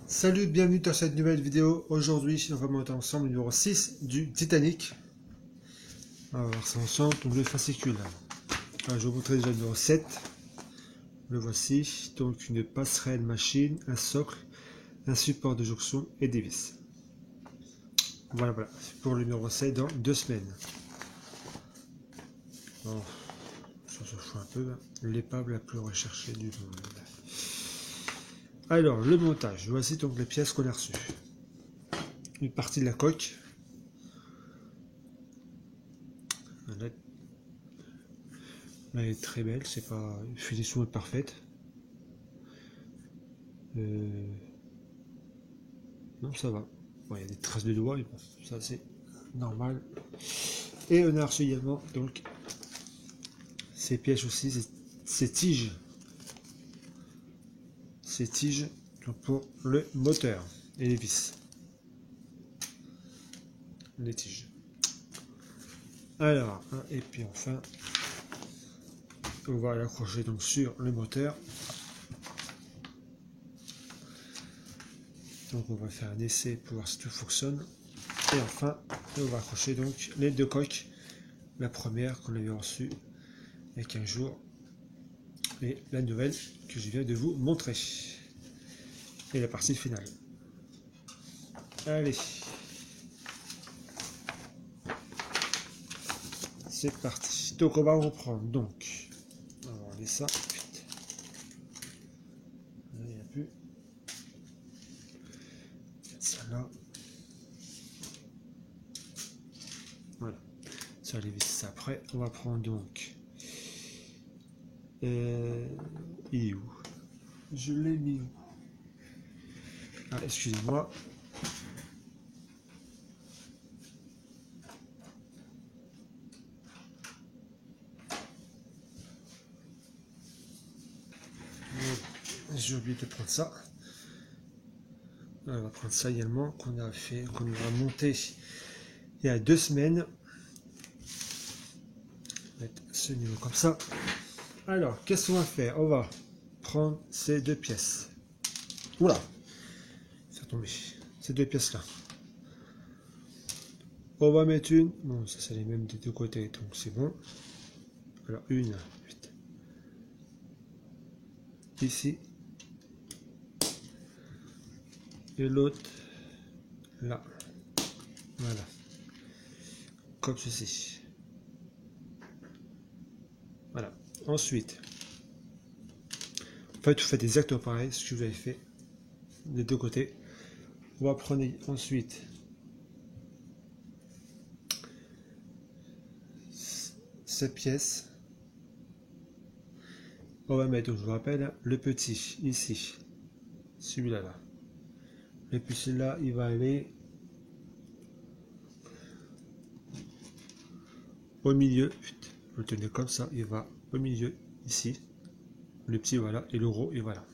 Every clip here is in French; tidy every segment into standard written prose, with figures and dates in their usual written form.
Salut, bienvenue dans cette nouvelle vidéo. Aujourd'hui, on va monter ensemble le numéro 6 du Titanic. On va voir ça ensemble, donc le fascicule. Alors, je vais vous montrer déjà le numéro 7. Le voici. Donc une passerelle machine, un socle, un support de jonction et des vis. Voilà, c'est pour le numéro 7 dans 2 semaines. Bon, ça se fout un peu. L'épave la plus recherchée du monde. Alors, le montage. Voici donc les pièces qu'on a reçues. Une partie de la coque. Elle est très belle, c'est pas une finition parfaite. Non, ça va. Bon, il y a des traces de doigts, mais bon, ça c'est normal. Et on a reçu également donc ces pièges aussi, ces tiges. Ces tiges donc, pour le moteur et les vis. Les tiges. Alors, et puis enfin, on va l'accrocher donc sur le moteur. Donc on va faire un essai pour voir si tout fonctionne. Et enfin, on va accrocher donc les deux coques. La première qu'on avait reçue il y a 15 jours. Et la nouvelle que je viens de vous montrer. Et la partie finale. Allez. C'est parti. Donc on va reprendre. Donc, on va enlever ça. Là, il n'y a plus. Ça là. Voilà. Ça, les vis, ça après. On va prendre donc. Il est où? Je l'ai mis où? Ah, excusez-moi. J'ai oublié de prendre ça. On va prendre ça également qu'on a monté il y a 2 semaines. On va mettre ce niveau comme ça. Alors, qu'est-ce qu'on va faire? On va prendre ces deux pièces. Oula, ça a tombé. Ces deux pièces là. On va mettre une. Bon, ça c'est les mêmes des deux côtés, donc c'est bon. Alors une ici et l'autre là. Voilà. Comme ceci. Voilà. Ensuite, en fait, vous faites exactement pareil, ce que vous avez fait des deux côtés. On va prendre ensuite cette pièce. On va mettre, donc je vous rappelle, le petit ici. Celui-là, là. Le petit là, il va aller au milieu. Vous le tenez comme ça, il va au milieu, ici. Le petit, voilà, et le gros, et voilà.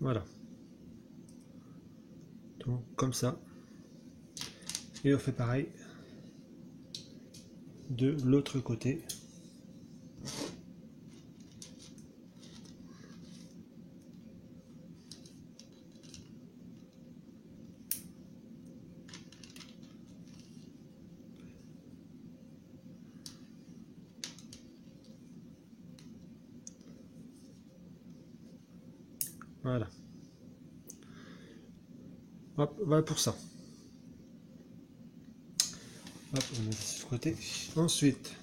Voilà. Donc, comme ça. Et on fait pareil de l'autre côté. Voilà. Hop, voilà pour ça. Hop, on met ça sur le côté. Ensuite,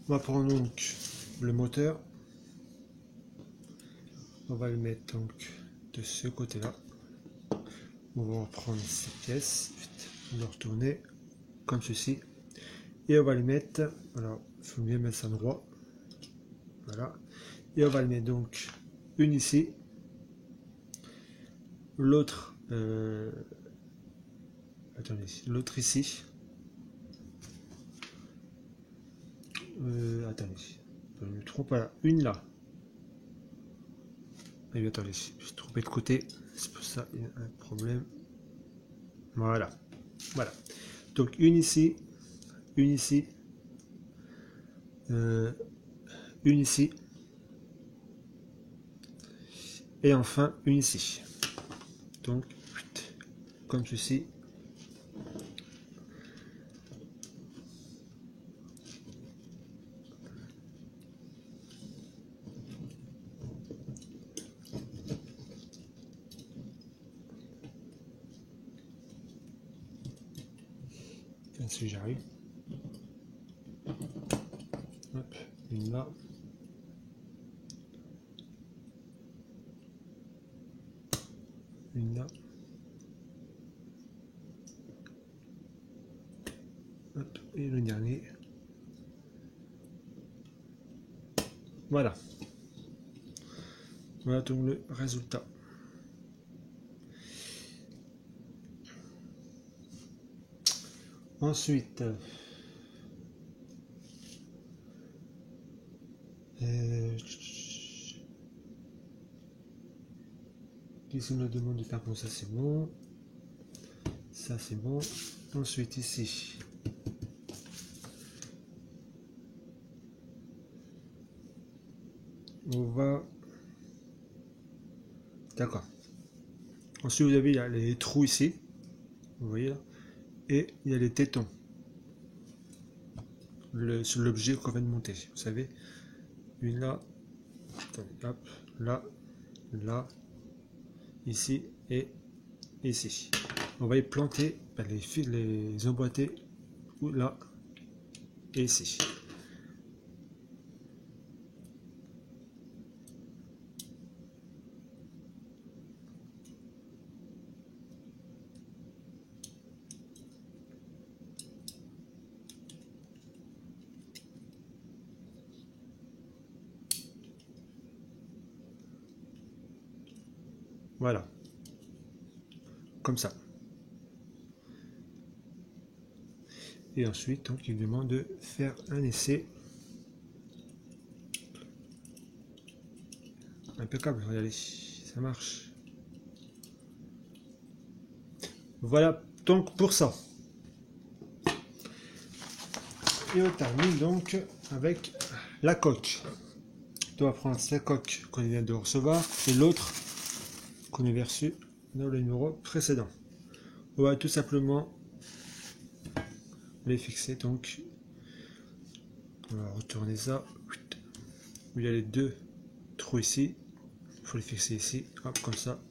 on va prendre donc le moteur. On va le mettre donc de ce côté-là. On va reprendre cette pièce, on va retourner comme ceci. Et on va le mettre, alors il faut bien mettre ça droit. Voilà. Et on va le mettre donc une ici. L'autre, attendez, l'autre ici. Attendez, je me trompe pas là, une là. Et bien, attendez, je suis trompé de côté, c'est pour ça il y a un problème. Voilà, voilà. Donc une ici, une ici, une ici, et enfin une ici. Donc comme ceci. Si j'arrive. Hop, une là. Une là. Hop, et le dernier. Voilà. Voilà donc le résultat. Ensuite, ici on me demande de faire bon, ça c'est bon, ça c'est bon. Ensuite ici, on va, d'accord. Ensuite vous avez il y a les trous ici, vous voyez là, et il y a les tétons sur l'objet qu'on vient de monter. Vous savez, une là, hop, là, là, ici et ici. On va y planter les fils, les emboîter là et ici. Voilà, comme ça. Et ensuite, donc, il demande de faire un essai. Impeccable, regardez, ça marche. Voilà donc pour ça. Et on termine donc avec la coque. On va prendre cette coque qu'on vient de recevoir et l'autre qu'on avait reçu dans le numéro précédent. On va tout simplement les fixer. Donc on va retourner ça où il y a les deux trous ici. Il faut les fixer ici, hop, comme ça.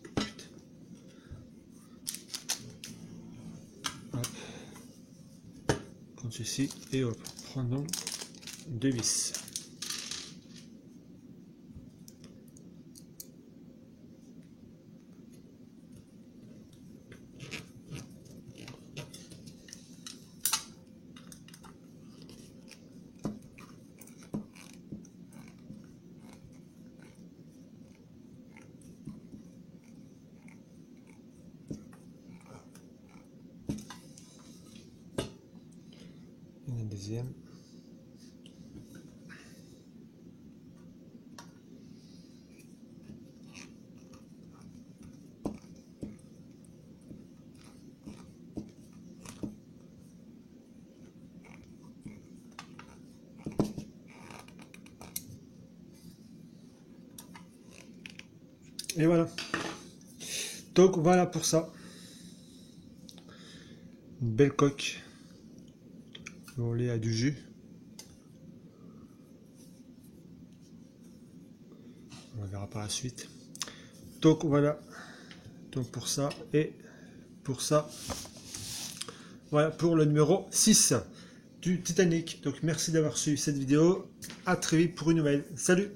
Hop. Comme ceci, et hop, prenons deux vis. Une deuxième. Et voilà. Donc voilà pour ça. Une belle coque. On à du jus. On verra par la suite. Donc voilà. Donc pour ça et pour ça. Voilà pour le numéro 6 du Titanic. Donc merci d'avoir suivi cette vidéo. À très vite pour une nouvelle. Salut!